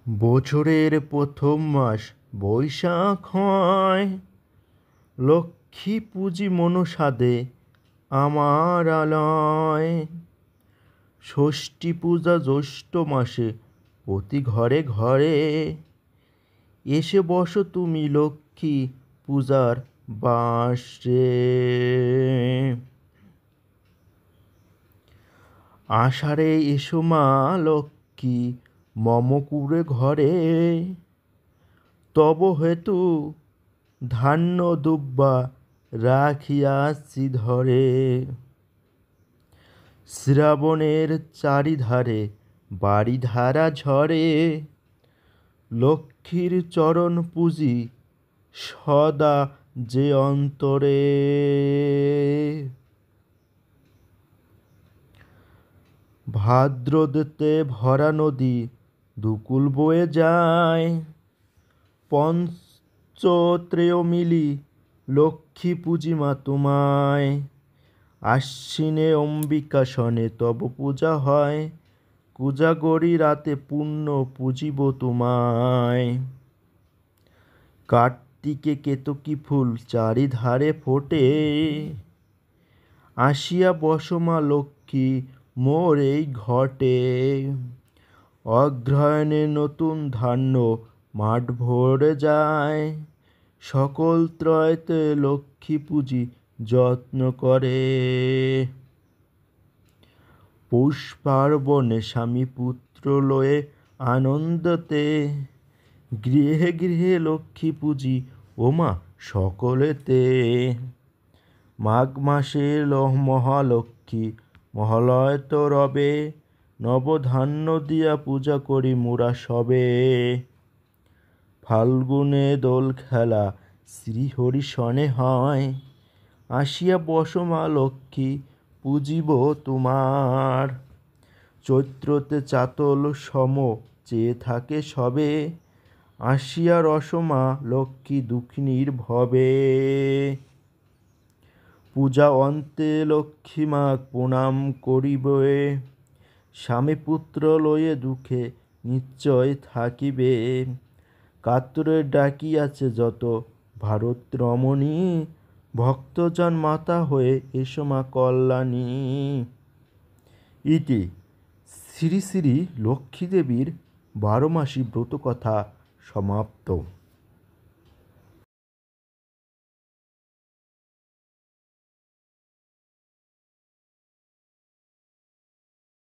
বছরের প্রথম মাস বৈশাখ হয়, লক্ষ্মী পুজি মনসাদে আমার আলয়। ষষ্ঠী পূজা জ্যৈষ্ঠ মাসে প্রতি ঘরে ঘরে, এসে বসো তুমি লক্ষ্মী পূজার বাসে। আষাঢ়ে এসো মা লক্ষ্মী মম কুরে ঘরে, তব হেতু ধান্য দুব্বা রাখিয়াছি ধরে। শ্রাবণের চারিধারে বারিধারা ঝরে, লক্ষ্মীর চরণ পুজি সদা যে অন্তরে। ভাদ্রদেতে ভরা নদী দুকুল বয়ে যায়, পঞ্চত্রেয় মিলি লক্ষ্মী পুজি মা তোমায়। আশ্বিনে অম্বিকাসনে তব পূজা হয়, কুজাগরি রাতে পুণ্য পুজিব তোমায়। কার্তিকে কেতকী ফুল চারিধারে ফোটে, আসিয়া বসো মা লক্ষ্মী মোর এই ঘটে। অগ্রহায়ণে নতুন ধান্য মাঠ ভরে যায়, সকল ত্রয়তে লক্ষ্মী পুজি যত্ন করে। পৌষ পার্বণে স্বামী পুত্র লয়ে আনন্দতে, গৃহে গৃহে লক্ষ্মী পুজি ওমা সকলেতে। মাঘ মাসে মহালক্ষ্মী মহালয় তো রবে, নবধান্য দিয়া পূজা করি মোরা সবে। ফাল্গুনে দোল খেলা শ্রীহরি সনে হয়, আসিয়া বসো মা লক্ষ্মী পুজিব তোমার। চৈত্রতে চাতল সম চেয়ে থাকে সবে, আসিয়া রসো মা লক্ষ্মী দুঃখিনীর ভবে। পূজা অন্তে লক্ষ্মী মা প্রণাম করিবে, স্বামী পুত্র লয়ে দুঃখে নিশ্চয় থাকিবে। কাতরে ডাকিয়াছে যত ভারত রমণী, ভক্তজন মাতা হয়ে এসো মা কল্যাণী। ইতি শ্রী শ্রী লক্ষ্মী দেবীর 12 মাসি ব্রত কথা সমাপ্ত।